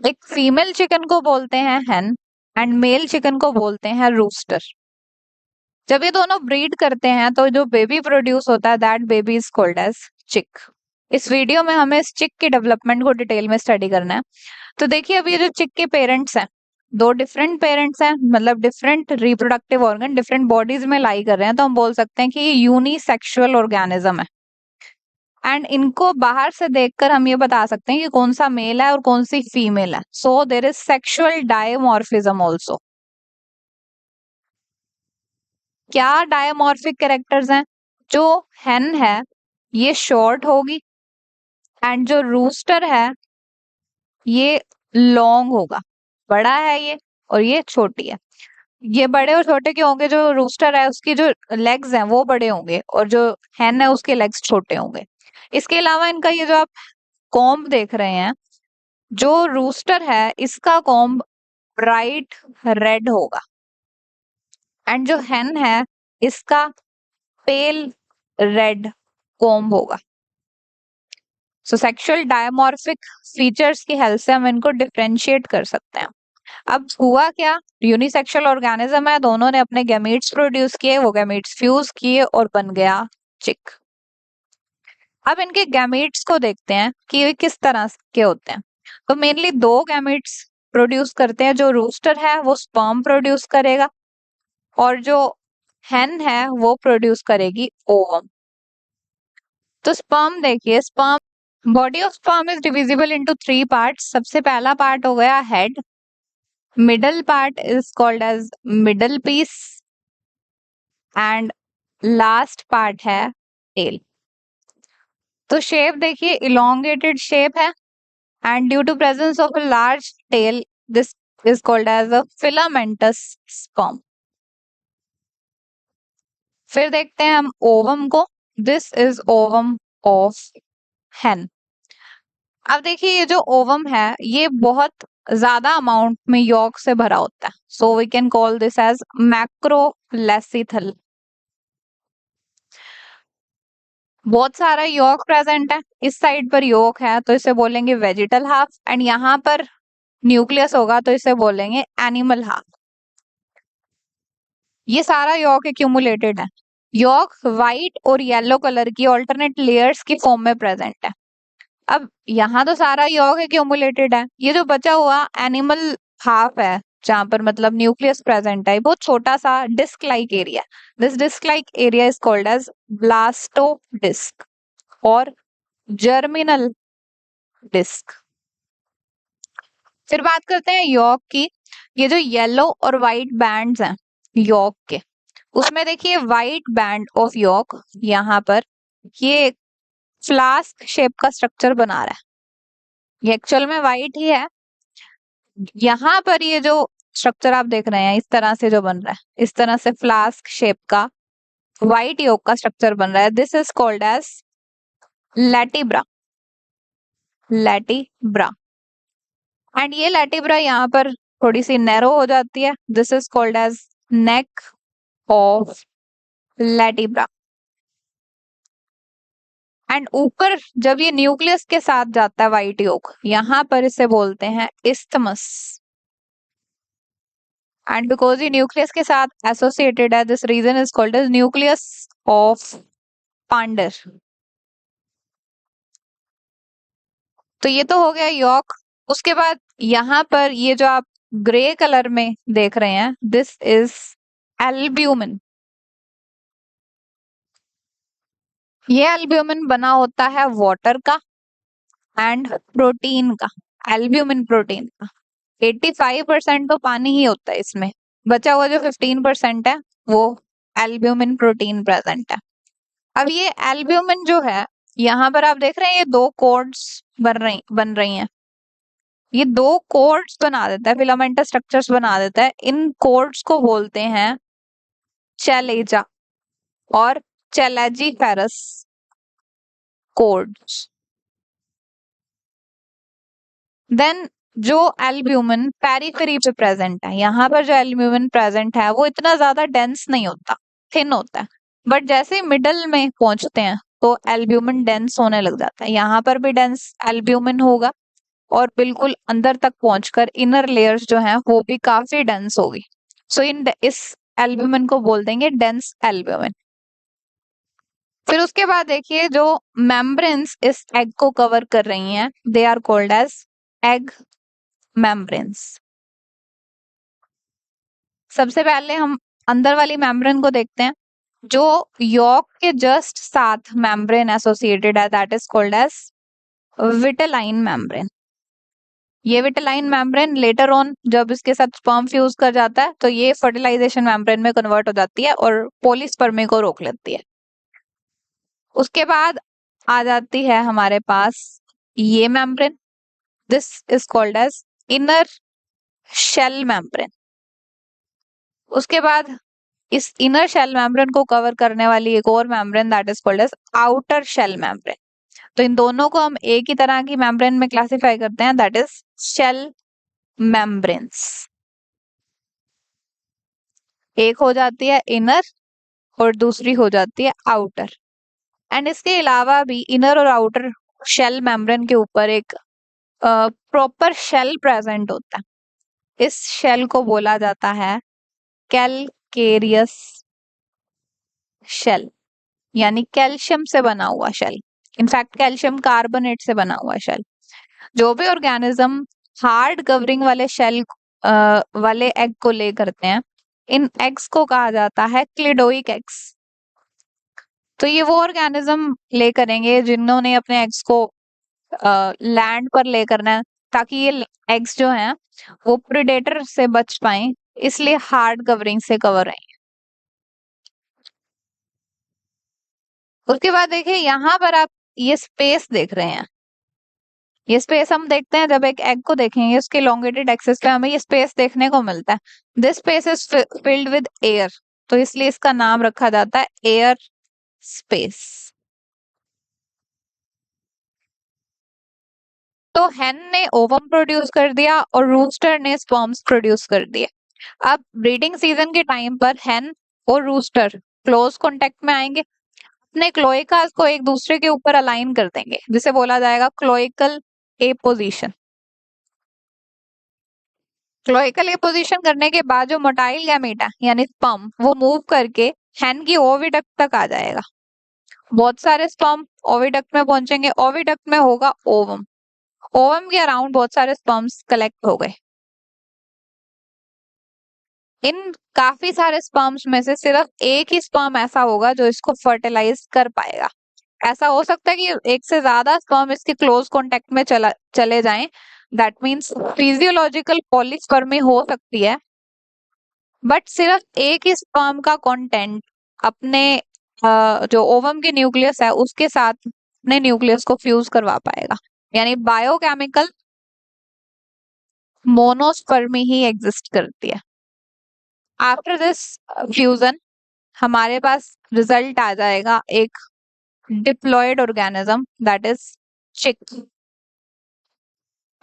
एक female chicken को बोलते हैं हेन एंड मेल चिकन को बोलते हैं रूस्टर। जब ये दोनों ब्रीड करते हैं तो जो बेबी प्रोड्यूस होता है that baby is called as chick. इस वीडियो में हमें इस चिक की डेवलपमेंट को डिटेल में स्टडी करना है। तो देखिए अब ये जो चिक के पेरेंट्स हैं, दो डिफरेंट पेरेंट्स हैं, मतलब different reproductive organ different bodies में लाई कर रहे हैं, तो हम बोल सकते हैं कि ये यूनिसेक्सुअल ऑर्गेनिज्म है। एंड इनको बाहर से देखकर हम ये बता सकते हैं कि कौन सा मेल है और कौन सी फीमेल है। So there is sexual dimorphism also. क्या डायमॉर्फिक कैरेक्टर्स हैं? जो हेन है ये शॉर्ट होगी एंड जो रूस्टर है ये लॉन्ग होगा। बड़ा है ये और ये छोटी है। ये बड़े और छोटे क्यों होंगे? जो रूस्टर है उसकी जो लेग्स हैं वो बड़े होंगे और जो हेन है उसके लेग्स छोटे होंगे। इसके अलावा इनका ये जो आप कॉम्ब देख रहे हैं, जो रूस्टर है इसका कॉम्ब ब्राइट रेड होगा एंड जो हेन है इसका पेल रेड कॉम्ब होगा। सो सेक्सुअल डायमॉर्फिक फीचर्स की हेल्प से हम इनको डिफरेंशिएट कर सकते हैं। अब हुआ क्या? यूनिसेक्सुअल ऑर्गेनिज्म है, दोनों ने अपने गैमीट्स प्रोड्यूस किए, वो गैमीट्स फ्यूज किए और बन गया चिक। अब इनके गैमीट्स को देखते हैं कि ये किस तरह के होते हैं। तो मेनली दो गैमीट्स प्रोड्यूस करते हैं। जो रूस्टर है वो स्पर्म प्रोड्यूस करेगा और जो हेन है वो प्रोड्यूस करेगी ओवम। तो स्पर्म देखिए, sperm body of sperm is divisible into 3 parts. सबसे पहला पार्ट हो गया head, middle part is called as middle piece and last part है टेल। तो शेप देखिए इलोंगेटेड शेप है and due to presence of a large tail this is called as a filamentous sperm. फिर देखते हैं हम ओवम को। This is ovum of हेन। अब देखिए ये जो ओवम है ये बहुत ज्यादा अमाउंट में यॉर्क से भरा होता है। So we can call this as macrolecithal. बहुत सारा यॉर्क प्रेजेंट है। इस साइड पर यॉर्क है तो इसे बोलेंगे वेजिटल हाफ एंड यहाँ पर न्यूक्लियस होगा तो इसे बोलेंगे एनिमल हाफ। ये सारा यॉर्क एक्यूमुलेटेड है। यॉर्क व्हाइट और येलो कलर की ऑल्टरनेट लेयर्स की फॉर्म में प्रेजेंट है। अब यहाँ तो सारा यॉर्क एक्यूमुलेटेड है, ये जो बचा हुआ एनिमल हाफ है जहां पर मतलब न्यूक्लियस प्रेजेंट है, बहुत छोटा सा disc like area. This disc like area is called as blastodisc और जर्मिनल डिस्क। फिर बात करते हैं यॉर्क की। ये जो येलो और व्हाइट बैंड्स हैं यॉर्क के, उसमें देखिए व्हाइट बैंड ऑफ यॉर्क यहाँ पर ये फ्लास्क शेप का स्ट्रक्चर बना रहा है। ये एक्चुअल में व्हाइट ही है। यहाँ पर ये जो स्ट्रक्चर आप देख रहे हैं इस तरह से जो बन रहा है, इस तरह से फ्लास्क शेप का व्हाइट यॉर्क का स्ट्रक्चर बन रहा है। This is called as latebra. Latebra and ये लैटिब्रा यहाँ पर थोड़ी सी नैरो हो जाती है। This is called as neck of latebra. And ऊपर जब ये न्यूक्लियस के साथ जाता है व्हाइट यॉर्क, यहाँ पर इसे बोलते हैं इस्थमस एंड बिकॉज ये न्यूक्लियस के साथ एसोसिएटेड है this region is called as nucleus of Pander. तो ये तो हो गया यॉर्क। उसके बाद यहाँ पर ये जो आप ग्रे कलर में देख रहे हैं दिस इज एल्ब्यूमिन। ये एल्ब्यूमिन बना होता है वाटर का एंड प्रोटीन का। एल्ब्यूमिन प्रोटीन का 85% तो पानी ही होता है इसमें, बचा हुआ जो 15% है वो एल्ब्यूमिन प्रोटीन प्रेजेंट है। अब ये एल्ब्यूमिन जो है यहाँ पर आप देख रहे हैं ये दो कोड्स बन रही हैं। ये दो कोड्स बना देता है, फिलामेंटस स्ट्रक्चर्स बना देता है। इन कोड्स को बोलते हैं चैलेजा और चैलेजिफेरस कोड्स। देन जो एल्ब्यूमिन पेरिफेरी पे प्रेजेंट है, यहाँ पर जो एल्ब्यूमिन प्रेजेंट है वो इतना ज्यादा डेंस नहीं होता, थिन होता है। बट जैसे ही मिडल में पहुंचते हैं तो एल्ब्यूमिन डेंस होने लग जाता है। यहाँ पर भी डेंस एल्ब्यूमिन होगा और बिल्कुल अंदर तक पहुंचकर इनर लेयर्स जो हैं वो भी काफी डेंस होगी। सो इस एल्ब्यूमिन को बोल देंगे डेंस एल्ब्यूमिन। फिर उसके बाद देखिए जो मेम्ब्रेन्स इस एग को कवर कर रही हैं, they are called as egg membranes. सबसे पहले हम अंदर वाली मेम्ब्रेन को देखते हैं। जो यॉक के जस्ट साथ मेम्ब्रेन एसोसिएटेड है, that is called as vitelline membrane. ये विटेलाइन मेम्ब्रेन लेटर ऑन जब इसके साथ स्पर्म फ्यूज कर जाता है तो ये फर्टिलाइजेशन मेम्ब्रेन में कन्वर्ट हो जाती है और पोलिस्पर्मी को रोक लेती है। उसके बाद आ जाती है हमारे पास ये membrane, this is called as inner shell membrane. उसके बाद इस इनर शेल मेम्ब्रेन को कवर करने वाली एक और membrane, that is called as outer shell membrane. तो इन दोनों को हम एक ही तरह की मेम्ब्रेन में क्लासिफाई करते हैं, दैट इज शेल मेम्ब्रेन्स। एक हो जाती है इनर और दूसरी हो जाती है आउटर। एंड इसके अलावा भी इनर और आउटर शेल मेम्ब्रेन के ऊपर एक प्रॉपर शेल प्रेजेंट होता है। इस शेल को बोला जाता है कैलकेरियस शेल, यानी कैल्शियम से बना हुआ शेल। इनफैक्ट कैल्शियम कार्बोनेट से बना हुआ शेल। जो भी ऑर्गेनिज्म हार्ड कवरिंग वाले शेल वाले एग को ले करते हैं, इन एग्स को कहा जाता है क्लिडोइक एग्स। तो ये वो ऑर्गेनिज्म ले करेंगे जिन्होंने अपने एग्स को लैंड पर ले करना है, ताकि ये एग्स जो हैं वो प्रेडेटर से बच पाए, इसलिए हार्ड कवरिंग से कवर है। उसके बाद देखिए यहाँ पर आप ये स्पेस देख रहे हैं। ये स्पेस हम देखते हैं जब एक एग को देखेंगे, उसके लॉन्गेटेड एक्सिस पे हमें ये स्पेस देखने को मिलता है। This space is filled with air, तो इसलिए इसका नाम रखा जाता है एयर स्पेस। तो हेन ने ओवम प्रोड्यूस कर दिया और रूस्टर ने स्पर्म्स प्रोड्यूस कर दिए। अब ब्रीडिंग सीजन के टाइम पर हेन और रूस्टर क्लोज कांटेक्ट में आएंगे, अपने क्लोइकास को एक दूसरे के ऊपर अलाइन कर देंगे, जिसे बोला जाएगा क्लोइकल एपोजिशन। क्लोइकल एपोजिशन करने के बाद जो मोटाइल गैमेटा यानी स्पर्म वो मूव करके हेन की ओविडक्ट तक आ जाएगा। बहुत सारे स्पर्म ओविडक्ट में पहुंचेंगे, ओविडक्ट में होगा ओवम, ओवम के अराउंड बहुत सारे स्पर्म्स कलेक्ट हो गए। इन काफी सारे स्पर्म्स में से सिर्फ एक ही स्पर्म ऐसा होगा जो इसको फर्टिलाइज कर पाएगा। ऐसा हो सकता है कि एक से ज्यादा स्पर्म इसके क्लोज कांटेक्ट में चले जाएं, दैट मींस फिजियोलॉजिकल पॉलीस्पर्मी हो सकती है, बट सिर्फ एक ही स्पर्म का कंटेंट अपने जो ओवम के न्यूक्लियस है उसके साथ अपने न्यूक्लियस को फ्यूज करवा पाएगा, यानी बायोकेमिकल मोनोस्पर्मी ही एग्जिस्ट करती है। आफ्टर दिस फ्यूजन हमारे पास रिजल्ट आ जाएगा एक डिप्लॉयड ऑर्गेनिज्म, दैट इज चिक।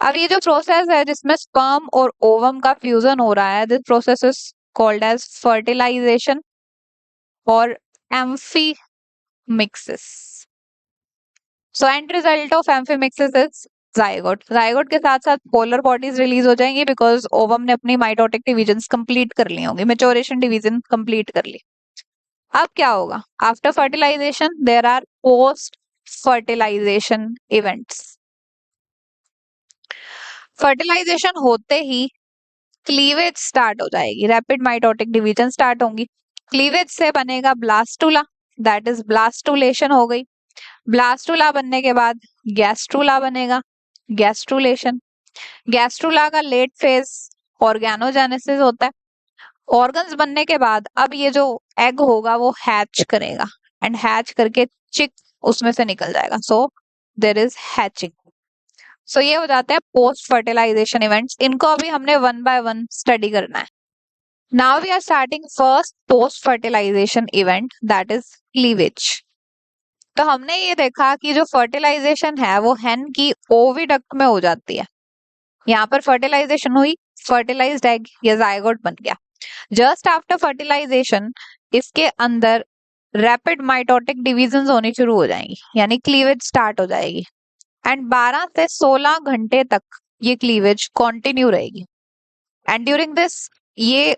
अब ये जो प्रोसेस है जिसमें स्पर्म और ओवम का फ्यूजन हो रहा है, this process is called as fertilisation और amphimixis. So end result of amphimixis is zygote. Zygote के साथ साथ पोलर बॉडीज रिलीज हो जाएंगी बिकॉज ओवम ने अपनी माइटोटिक डिविजन्स कंप्लीट कर ली होंगी, मैच्योरेशन डिवीजन कंप्लीट कर ली। अब क्या होगा? After fertilisation there are post fertilisation events. Fertilisation होते ही क्लीवेज स्टार्ट हो जाएगी, रैपिड माइटोटिक डिवीजन स्टार्ट होंगी। क्लीवेज से बनेगा ब्लास्टुला, दैट इज ब्लास्टुलेशन हो गई। ब्लास्टुला बनने के बाद गैस्ट्रुला बनेगा, गैस्ट्रुलेशन। गैस्ट्रुला का लेट फेज ऑर्गेनोजेनेसिस होता है। ऑर्गन्स बनने के बाद अब ये जो एग होगा वो हैच करेगा एंड हैच करके चिक उसमें से निकल जाएगा, सो देयर इज हैचिंग। सो ये हो जाता है पोस्ट फर्टिलाइजेशन इवेंट्स। इनको अभी हमने वन बाय वन स्टडी करना है। Now we are starting first post fertilisation event, that is cleavage. तो हमने ये देखा कि जो फर्टिलाइजेशन है वो हेन की ओविडक्ट में हो जाती है। यहाँ पर फर्टिलाइजेशन हुई, फर्टिलाइज्ड एग या जायगोट बन गया। जस्ट आफ्टर फर्टिलाइजेशन इसके अंदर रैपिड माइटोटिक डिविजन्स होनी शुरू हो जाएंगी, यानी क्लीवेज स्टार्ट हो जाएगी। एंड 12 से 16 घंटे तक ये क्लीवेज कंटिन्यू रहेगी। एंड ड्यूरिंग दिस ये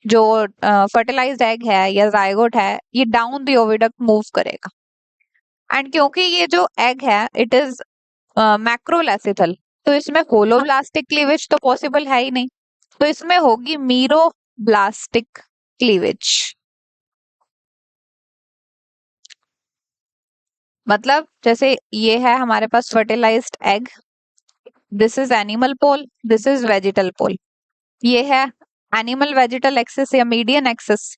जो फर्टिलाइज्ड एग है या जायगोट है, ये डाउन द ओविडक्ट मूव करेगा। एंड क्योंकि ये जो एग है इट इज मैक्रोलेसिथल, तो इसमें होलोब्लास्टिक क्लीवेज तो पॉसिबल है ही नहीं, तो इसमें होगी मीरोब्लास्टिक क्लीवेज। मतलब जैसे ये है हमारे पास fertilised egg, this is animal pole, this is vegetal pole, ये है एनिमल वेजिटल एक्सिस या मीडियन एक्सिस।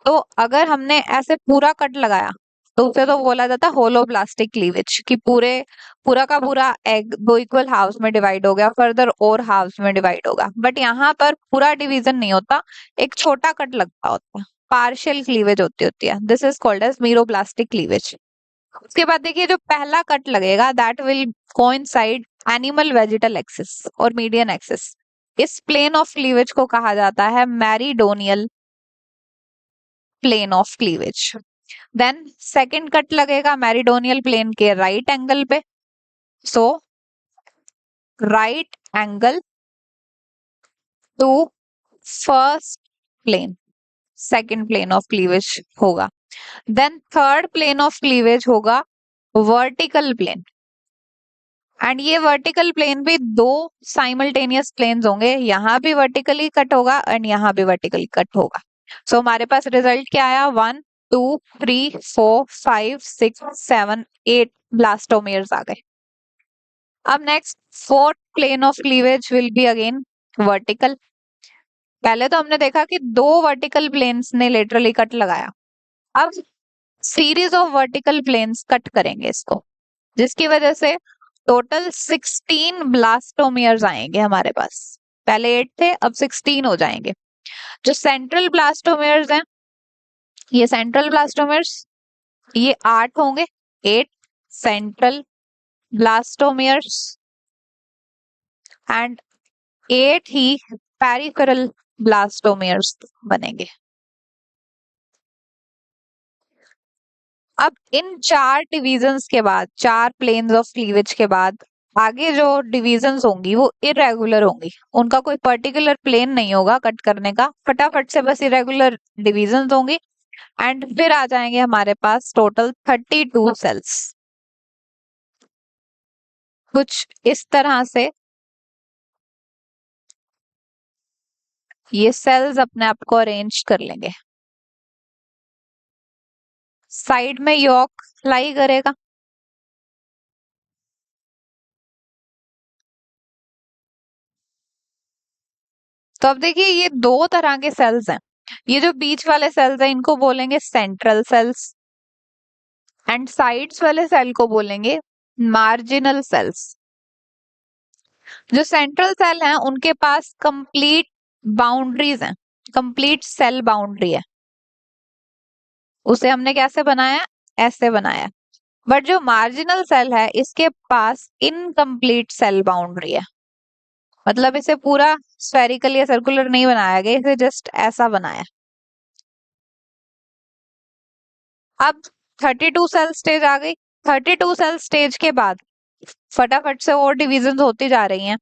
तो अगर हमने ऐसे पूरा कट लगाया तो उसे तो बोला जाता है होलोब्लास्टिक क्लीवेज, कि पूरा का पूरा एग दो इक्वल हाफ्स में डिवाइड हो गया, फर्दर और हाफ्स में डिवाइड होगा। बट यहाँ पर पूरा डिवीजन नहीं होता, एक छोटा कट लगता होता है, पार्शियल क्लीवेज होती है। This is called as meroblastic cleavage. उसके बाद देखिए जो पहला कट लगेगा that will coincide animal vegetal axis और मीडियन एक्सिस। इस प्लेन ऑफ क्लीवेज को कहा जाता है meridional plane of cleavage. Then second cut लगेगा मेरीडोनियल प्लेन के राइट एंगल पे, so right angle to first plane, second plane of cleavage होगा। Then third plane of cleavage होगा वर्टिकल प्लेन, एंड ये वर्टिकल प्लेन भी दो simultaneous planes होंगे, यहाँ भी वर्टिकली कट होगा एंड यहाँ भी वर्टिकली कट होगा। सो हमारे पास रिजल्ट क्या आया, 1 2 3 4 5 6 7 8 ब्लास्टोमियर्स आ गए। अब next fourth plane of cleavage will be again vertical. पहले तो हमने देखा कि दो वर्टिकल प्लेन्स ने लेटरली कट लगाया, अब series of vertical planes cut करेंगे इसको, जिसकी वजह से टोटल 16 ब्लास्टोमियर्स आएंगे हमारे पास। पहले 8 थे, अब 16 हो जाएंगे। जो सेंट्रल ब्लास्टोमियर्स हैं, ये सेंट्रल ब्लास्टोमियर्स ये 8 होंगे, 8 central blastomeres and 8 he peripheral blastomeres बनेंगे। अब इन चार डिविजन्स के बाद, चार प्लेन्स ऑफ क्लीवेज के बाद आगे जो डिविजन्स होंगी वो इरेगुलर होंगी, उनका कोई पर्टिकुलर प्लेन नहीं होगा कट करने का, फटाफट से बस इरेगुलर डिविजन्स होंगी। एंड फिर आ जाएंगे हमारे पास टोटल 32 सेल्स, कुछ इस तरह से ये सेल्स अपने आप को अरेंज कर लेंगे। साइड में यॉक लाई करेगा, तो अब देखिए ये दो तरह के सेल्स हैं। ये जो बीच वाले सेल्स हैं इनको बोलेंगे सेंट्रल सेल्स, एंड साइड्स वाले सेल को बोलेंगे मार्जिनल सेल्स। जो सेंट्रल सेल हैं उनके पास कंप्लीट बाउंड्रीज हैं, कंप्लीट सेल बाउंड्री है, उसे हमने कैसे बनाया, ऐसे बनाया। बट जो मार्जिनल सेल है इसके पास इनकम्प्लीट सेल बाउंड्री है, मतलब इसे पूरा स्फेरिकल या सर्कुलर नहीं बनाया गया, इसे जस्ट ऐसा बनाया। अब 32 सेल स्टेज आ गई। 32 सेल स्टेज के बाद फटाफट से और डिविजन होती जा रही हैं।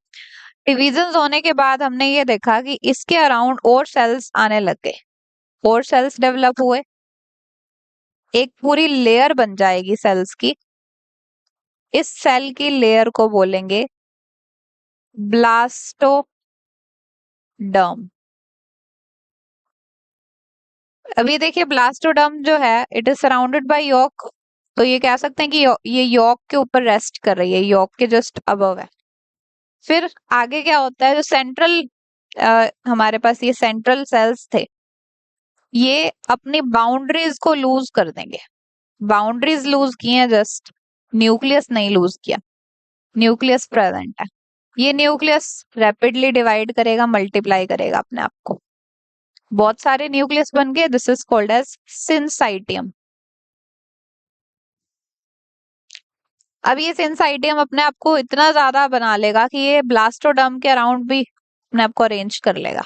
डिविजन होने के बाद हमने ये देखा कि इसके अराउंड और सेल्स आने लग गए, और सेल्स डेवलप हुए, एक पूरी लेयर बन जाएगी सेल्स की। इस सेल की लेयर को बोलेंगे ब्लास्टोडर्म। अभी देखिए ब्लास्टोडर्म जो है it is surrounded by yolk, तो ये कह सकते हैं कि ये यॉक के ऊपर रेस्ट कर रही है, यॉक के जस्ट अबव है। फिर आगे क्या होता है, जो सेंट्रल हमारे पास ये सेंट्रल सेल्स थे ये अपनी बाउंड्रीज को लूज कर देंगे। बाउंड्रीज लूज की हैं जस्ट, न्यूक्लियस नहीं लूज किया, न्यूक्लियस प्रेजेंट है। ये न्यूक्लियस रैपिडली डिवाइड करेगा, मल्टीप्लाई करेगा अपने आप को, बहुत सारे न्यूक्लियस बन गए, दिस इज कॉल्ड एज सिंसाइटियम। अब ये सिंसाइटियम अपने आप को इतना ज्यादा बना लेगा कि ये ब्लास्टोडर्म के अराउंड भी अपने आप को अरेंज कर लेगा।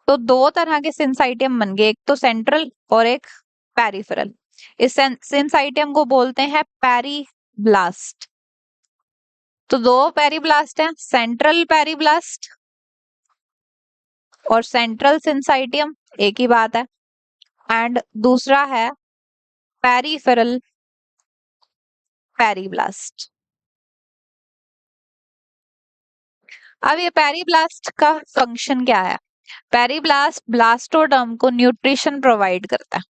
तो दो तरह के सिंसाइटियम बन गए, एक तो सेंट्रल और एक पेरिफेरल। इस सिंसाइटियम को बोलते हैं पेरीब्लास्ट। तो दो पेरिब्लास्ट हैं, सेंट्रल पेरिब्लास्ट और सेंट्रल सिंसाइटियम, एक ही बात है। एंड दूसरा है पेरिफेरल पेरिब्लास्ट। अब ये पेरिब्लास्ट का फंक्शन क्या है? पेरिब्लास्ट ब्लास्टोडर्म को न्यूट्रिशन प्रोवाइड करता है।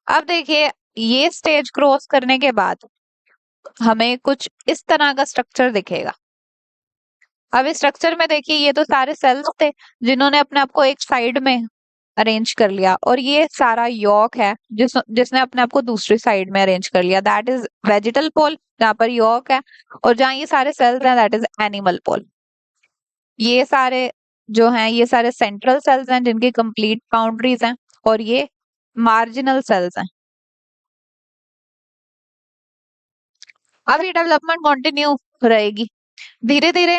अब देखिए, ये स्टेज क्रॉस करने के बाद हमें कुछ इस तरह का स्ट्रक्चर दिखेगा। अब इस स्ट्रक्चर में देखिए, ये तो सारे सेल्स थे जिन्होंने अपने आप को एक साइड में अरेंज कर लिया, और ये सारा यॉक है जिसने अपने आप को दूसरी साइड में अरेंज कर लिया, दैट इज वेजिटल पोल, जहाँ पर यॉक है। और जहाँ ये सारे सेल्स हैं, दैट इज एनिमल पोल। ये सारे जो हैं, ये सारे सेंट्रल सेल्स हैं जिनकी कंप्लीट बाउंड्रीज हैं, और ये मार्जिनल सेल्स हैं। अब ये डेवलपमेंट कंटिन्यू रहेगी, धीरे धीरे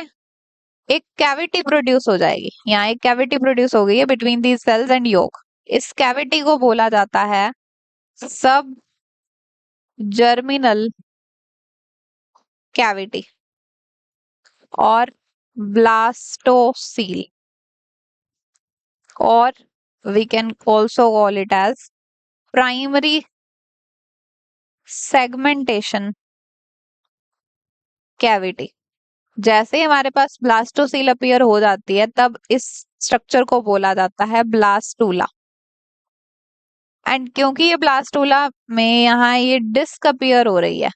एक कैविटी प्रोड्यूस हो जाएगी। यहाँ एक कैविटी प्रोड्यूस हो गई है between these cells and yolk. इस कैविटी को बोला जाता है सब जर्मिनल कैविटी और ब्लास्टोसील, और we can also call it as primary segmentation cavity. जैसे हमारे पास ब्लास्टोसील अपीयर हो जाती है, तब इस स्ट्रक्चर को बोला जाता है ब्लास्टूला। एंड क्योंकि ये ब्लास्टूला में यहाँ ये डिस्क अपीयर हो रही है,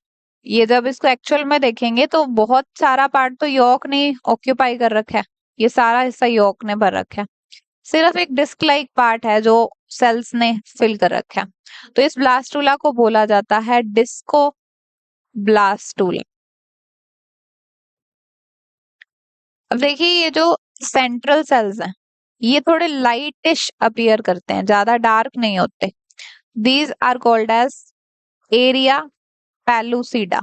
ये जब इसको एक्चुअल में देखेंगे तो बहुत सारा पार्ट तो यॉक ने ऑक्यूपाई कर रखा है, ये सारा हिस्सा यॉक ने भर रखा है, सिर्फ एक डिस्क लाइक पार्ट है जो सेल्स ने फिल कर रखा है। तो इस ब्लास्टूला को बोला जाता है डिस्को ब्लास्टूला। अब देखिए, ये जो सेंट्रल सेल्स हैं, ये थोड़े लाइटिश अपीयर करते हैं, ज्यादा डार्क नहीं होते। These are called as area pellucida.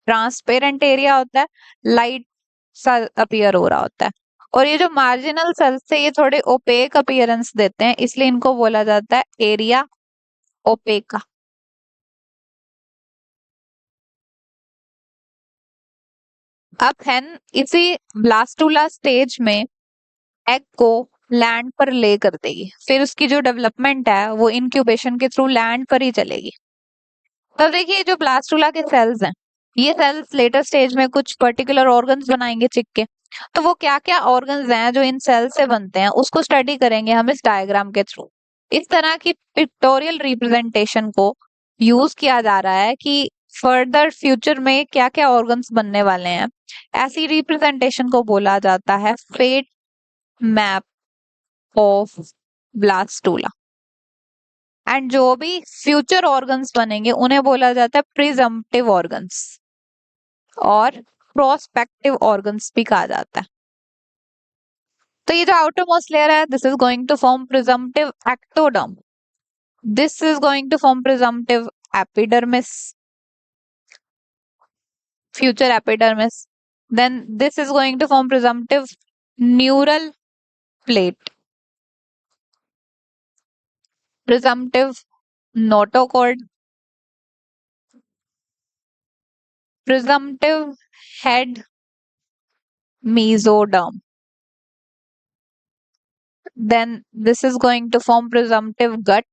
Transparent area होता है, लाइट सा अपीयर हो रहा होता है। और ये जो मार्जिनल सेल्स थे, ये थोड़े ओपेक अपीयरेंस देते हैं, इसलिए इनको बोला जाता है एरिया ओपेका। अब हेन इसी ब्लास्टूला स्टेज में एग को लैंड पर ले कर देगी, फिर उसकी जो डेवलपमेंट है वो इंक्यूबेशन के थ्रू लैंड पर ही चलेगी। तो देखिए, जो ब्लास्टूला के सेल्स हैं, ये सेल्स लेटर स्टेज में कुछ पर्टिकुलर ऑर्गन्स बनाएंगे चिक के। तो वो क्या क्या ऑर्गन्स हैं जो इन सेल से बनते हैं, उसको स्टडी करेंगे हम इस डायग्राम के थ्रू। इस तरह की पिक्टोरियल रिप्रेजेंटेशन को यूज किया जा रहा है कि फर्दर फ्यूचर में क्या क्या ऑर्गन्स बनने वाले हैं। ऐसी रिप्रेजेंटेशन को बोला जाता है fate map of blastula. And जो भी फ्यूचर ऑर्गन्स बनेंगे उन्हें बोला जाता है प्रिजम्पटिव ऑर्गन्स, और प्रोस्पेक्टिव ऑर्गन्स भी कहा जाता है। तो ये जो आउटर मोस्ट लेयर है, this is going to form presumptive ectoderm, this is going to form presumptive epidermis, future epidermis, then this is going to form presumptive neural plate, presumptive notochord, presumptive head mesoderm, then this is going to form presumptive gut,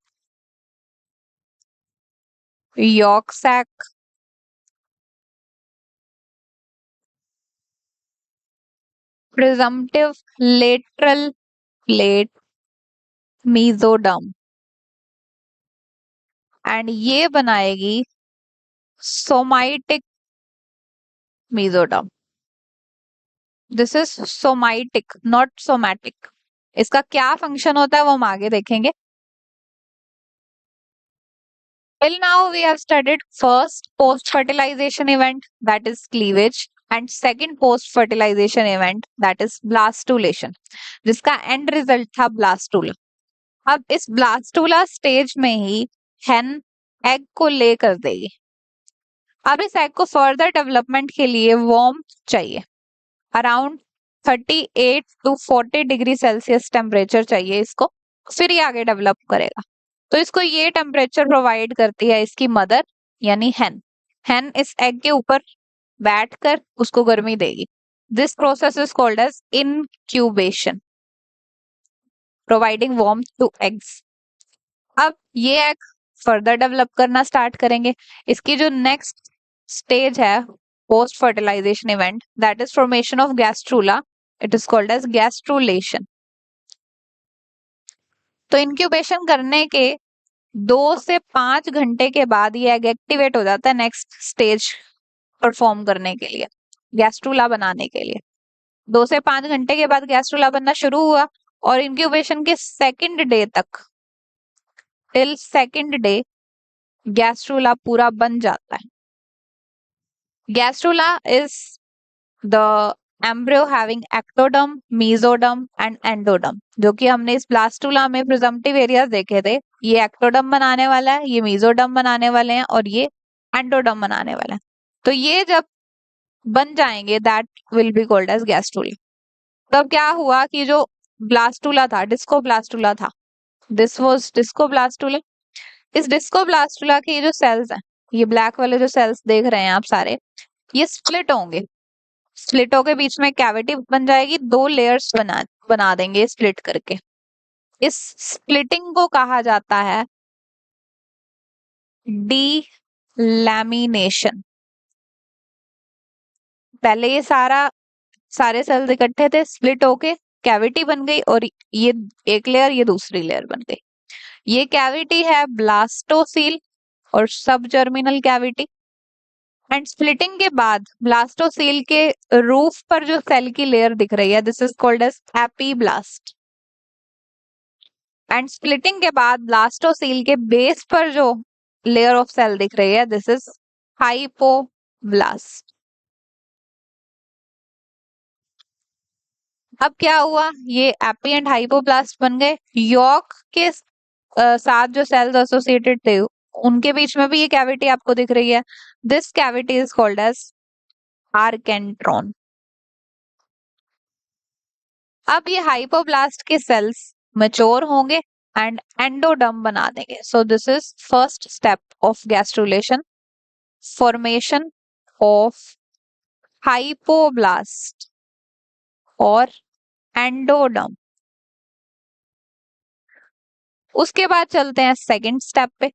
yolk sac, presumptive lateral plate mesoderm, and ये बनाएगी somitic mesoderm. This is somitic, not somatic. इसका क्या function होता है वो हम आगे देखेंगे। Till now we have studied first post-fertilization event, that is cleavage, and second post-fertilization event, that is blastulation, जिसका end result था blastula. अब इस blastula stage में ही hen egg को ले कर देगी। अब इस egg को further development के लिए warmth चाहिए, around 38 to 40 degree Celsius temperature चाहिए इसको, फिर ये आगे डेवलप करेगा। तो इसको ये टेम्परेचर प्रोवाइड करती है इसकी मदर, यानी hen. hen इस egg के ऊपर बैठकर उसको गर्मी देगी. This process is called as incubation, providing warmth to eggs. अब ये egg further develop करना start करेंगे. इसकी जो next stage है post fertilization event, that is formation of gastrula. It is called as gastrulation. तो इंक्यूबेशन करने के 2 से 5 घंटे के बाद ये एग एक्टिवेट हो जाता है नेक्स्ट स्टेज परफॉर्म करने के लिए, गैस्ट्रूला बनाने के लिए. 2 से 5 घंटे के बाद गैस्ट्रूला बनना शुरू हुआ और इंक्यूबेशन के सेकंड डे तक, टिल सेकंड डे, गैस्ट्रूला पूरा बन जाता है. Gastrula is the embryo having ectoderm, mesoderm and endoderm. जो कि हमने इस ब्लास्टूला में प्रिजम्पटिव एरियाज देखे थे. ये एक्टोडर्म बनाने वाला है, ये मेसोडर्म बनाने वाले हैं और ये एंडोडर्म बनाने वाला है. तो ये जब बन जाएंगे that will be called as gastrula. तब क्या हुआ कि जो ब्लास्टूला था, डिस्कोब्लास्टूला था, दिस वाज डिस्कोब्लास्टूला. इस डिस्कोब्लास्टूला के जो सेल्स हैं, ये ब्लैक वाले जो सेल्स देख रहे हैं आप सारे, ये स्प्लिट होंगे. स्प्लिटों के बीच में कैविटी बन जाएगी, 2 लेयर्स बना देंगे स्प्लिट करके. इस स्प्लिटिंग को कहा जाता है डीलैमिनेशन. पहले ये सारे सेल्स इकट्ठे थे, स्प्लिट होके कैविटी बन गई और ये एक लेयर, ये दूसरी लेयर बन गई. ये कैविटी है ब्लास्टोसील और सब जर्मिनल कैविटी. एंड स्प्लिटिंग के बाद ब्लास्टोसील के रूफ पर जो सेल की लेयर दिख रही है, this is called as epiblast. And splitting के बाद ब्लास्टोसील के बेस पर जो लेयर ऑफ सेल दिख रही है, दिस इज हाइपोब्लास्ट. अब क्या हुआ, ये एपी एंड हाइपोब्लास्ट बन गए. यॉर्क के साथ जो सेल्स एसोसिएटेड थे, उनके बीच में भी ये कैविटी आपको दिख रही है. This cavity is called as archenteron. अब ये हाइपोब्लास्ट के सेल्स मैच्योर होंगे एंड एंडोडर्म बना देंगे. So this is first step of gastrulation, formation of hypoblast और एंडोडर्म. उसके बाद चलते हैं सेकंड स्टेप पे,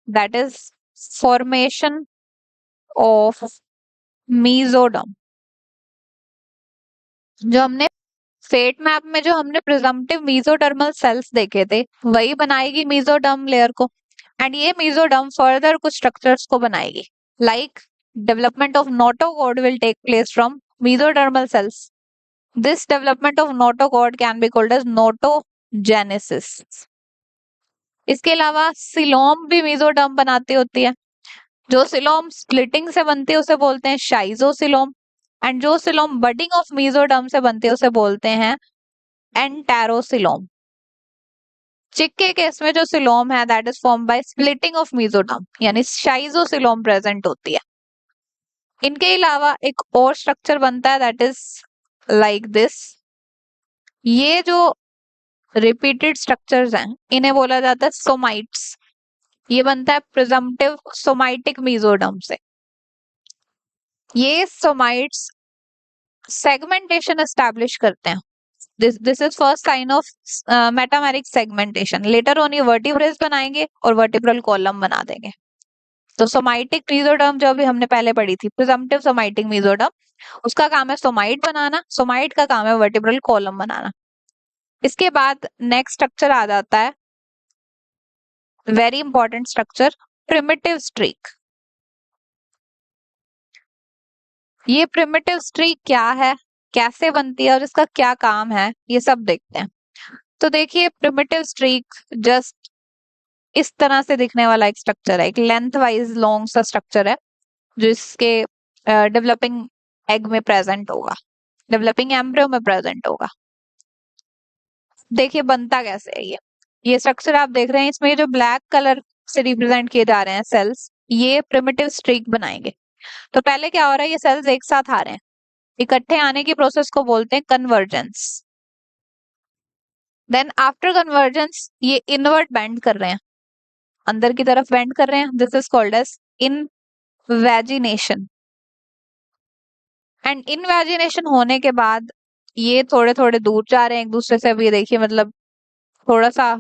that is formation of mesoderm. जो हमने फेट मैप में जो हमने प्रिजम्पटिव मेसोडर्मल सेल्स देखे थे, वही बनाएगी मेसोडर्म लेयर को. एंड ये मेसोडर्म फर्दर कुछ स्ट्रक्चर्स को बनाएगी, like development of notochord will take place from mesodermal cells. This development of notochord can be called as notogenesis. इसके अलावा सिलोम भी मेसोडर्म बनाती होती है. जो सिलोम स्प्लिटिंग से बनती है उसे बोलते हैं शाइजोसिलोम. एंड जो सिलोम बडिंग ऑफ मेसोडर्म से बनती है उसे बोलते हैं एंटेरोसिलोम. चिक के केस में जो सिलोम है, that is form by splitting of mesoderm, यानी शाइजोसिलोम प्रेजेंट होती है. इनके अलावा एक और स्ट्रक्चर बनता है, दैट इज लाइक दिस. ये जो रिपीटेड स्ट्रक्चर्स हैं, इन्हें बोला जाता है सोमाइट्स. ये बनता है प्रिजम्पटिव सोमाइटिक मेसोडर्म से. ये सोमाइट्स सेगमेंटेशन एस्टैब्लिश करते हैं. This is first sign of metameric segmentation. Later on ये वर्टिब्रेस बनाएंगे और वर्टिब्रल कॉलम बना देंगे. तो सोमाइटिक मेसोडर्म जो अभी हमने पहले पढ़ी थी, प्रिजम्पटिव सोमाइटिक मेसोडर्म, उसका काम है सोमाइट बनाना. सोमाइट का काम है वर्टिब्रल कॉलम बनाना. इसके बाद नेक्स्ट स्ट्रक्चर आ जाता है, very important structure, primitive streak. ये प्रिमिटिव स्ट्रीक क्या है, कैसे बनती है और इसका क्या काम है, ये सब देखते हैं. तो देखिए, प्रिमिटिव स्ट्रीक जस्ट इस तरह से दिखने वाला एक स्ट्रक्चर है, एक लेंथ वाइज लॉन्ग सा स्ट्रक्चर है, जो इसके डेवलपिंग एग में प्रेजेंट होगा, डेवलपिंग एम्ब्रियो में प्रेजेंट होगा. देखिए बनता कैसे है ये स्ट्रक्चर आप देख रहे हैं, इसमें जो ब्लैक कलर से रिप्रेजेंट किए जा रहे हैं सेल्स, ये प्रिमिटिव स्ट्रीक बनाएंगे. तो पहले क्या हो रहा है, ये सेल्स एक साथ आ रहे हैं, इकट्ठे आने की प्रोसेस को बोलते हैं कन्वर्जेंस. देन आफ्टर कन्वर्जेंस ये इनवर्ट बेंड कर रहे हैं, अंदर की तरफ बेंड कर रहे हैं. This is called as vagination. And invagination होने के बाद ये थोड़े थोड़े दूर जा रहे हैं एक दूसरे से। अब ये देखिए मतलब थोड़ा सा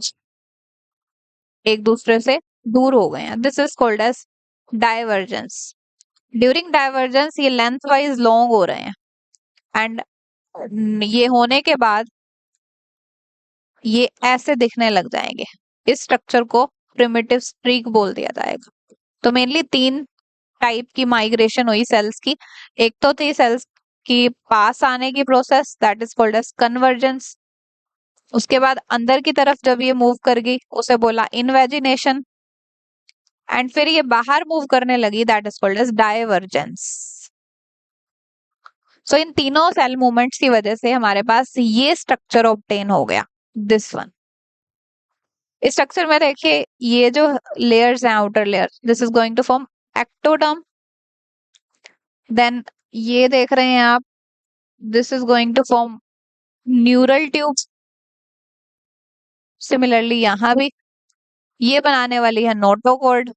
एक दूसरे से दूर हो गए हैं। This is called as divergence. During divergence ये लेंथ वाइज लॉन्ग हो रहे हैं एंड ये होने के बाद ये ऐसे दिखने लग जाएंगे। इस स्ट्रक्चर को प्रिमिटिव स्ट्रीक बोल दिया जाएगा। तो मेनली तीन टाइप की माइग्रेशन हुई सेल्स की। एक तो थी सेल्स की पास आने की process, that is called as convergence. उसके बाद अंदर की तरफ जब ये मूव कर गई उसे बोला इनवेजिनेशन। एंड फिर ये बाहर मूव करने लगी, that is called as divergence. So इन तीनों सेल मूवमेंट्स की वजह से हमारे पास ये स्ट्रक्चर ऑब्टेन हो गया, दिस वन। इस स्ट्रक्चर में देखिए ये जो लेयर्स हैं, outer layer, this is going to form ectoderm. Then ये देख रहे हैं आप, this is going to form neural tube. Similarly यहां भी ये बनाने वाली है नोटोकॉर्ड।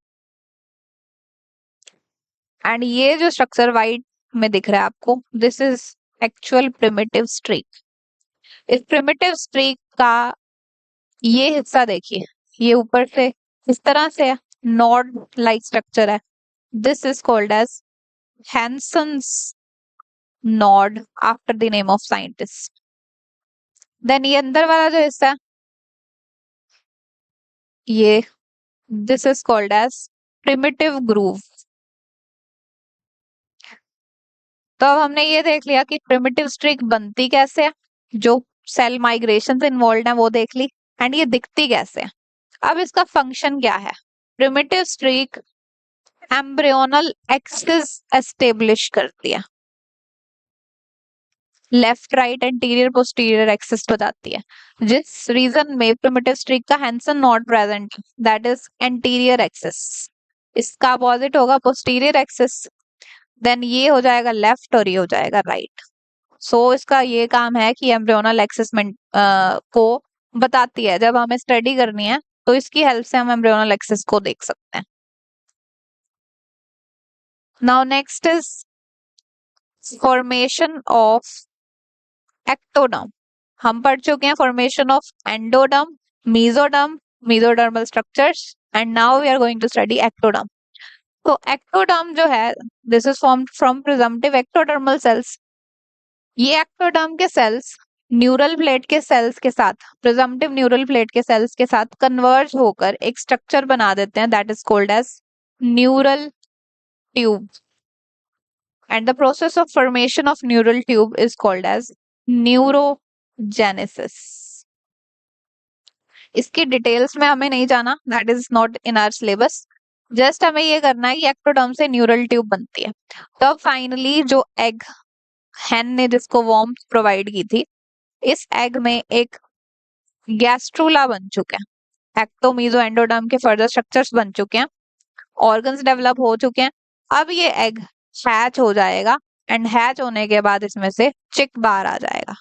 एंड ये जो स्ट्रक्चर वाइट में दिख रहा है आपको, this is actual primitive streak. इस प्रिमिटिव स्ट्रीक का ये हिस्सा देखिए, ये ऊपर से इस तरह से नॉड लाइक स्ट्रक्चर है। This is called as Hensen's node after the name of scientist. Then ये अंदर वाला जो हिस्सा है, ये this is called as primitive groove. तो अब हमने ये देख लिया कि प्रिमिटिव स्ट्रीक बनती कैसे है, जो सेल माइग्रेशन से इन्वॉल्व है वो देख ली, एंड ये दिखती कैसे है। अब इसका फंक्शन क्या है। Primitive streak embryonal axis establish करती है, left right anterior posterior axis बताती है। जिस रीजन में प्रिमिटिव स्ट्रीक का Hensen not present, that is anterior axis, इसका अपोजिट होगा पोस्टीरियर एक्सिस। देन ये हो जाएगा लेफ्ट और ये हो जाएगा राइट। सो इसका ये काम है कि एम्ब्रियोनल एक्सिस में को बताती है। जब हमें स्टडी करनी है तो इसकी हेल्प से हम एम्ब्रियोनल एक्सिस को देख सकते हैं। Now next is formation of ectoderm. हम पढ़ चुके हैं formation of endoderm, mesoderm, mesodermal structures, and now we are going to study ectoderm. तो एक्टोडर्म जो है, this is formed from presumptive ectodermal cells. ये एक्टोडर्म के सेल्स न्यूरल प्लेट के सेल्स के साथ, प्रिजम्पटिव न्यूरल प्लेट के सेल्स के साथ कन्वर्ज होकर एक स्ट्रक्चर बना देते हैं, that is called as neural tube. And the process of formation of neural tube is called as neurogenesis. इसकी डिटेल्स में हमें नहीं जाना, that is not in our syllabus. Just हमें ये करना है कि एक्टोडर्म से न्यूरल ट्यूब बनती है। तो अब फाइनली जो एग हैन ने जिसको वार्मथ प्रोवाइड की थी, इस एग में एक गैस्ट्रूला बन चुके हैं। एक्टो मीजो एंडोडर्म के फर्दर स्ट्रक्चर्स बन चुके हैं, ऑर्गन्स डेवलप हो चुके हैं। अब ये एग हैच हो जाएगा एंड हैच होने के बाद इसमें से चिक बाहर आ जाएगा।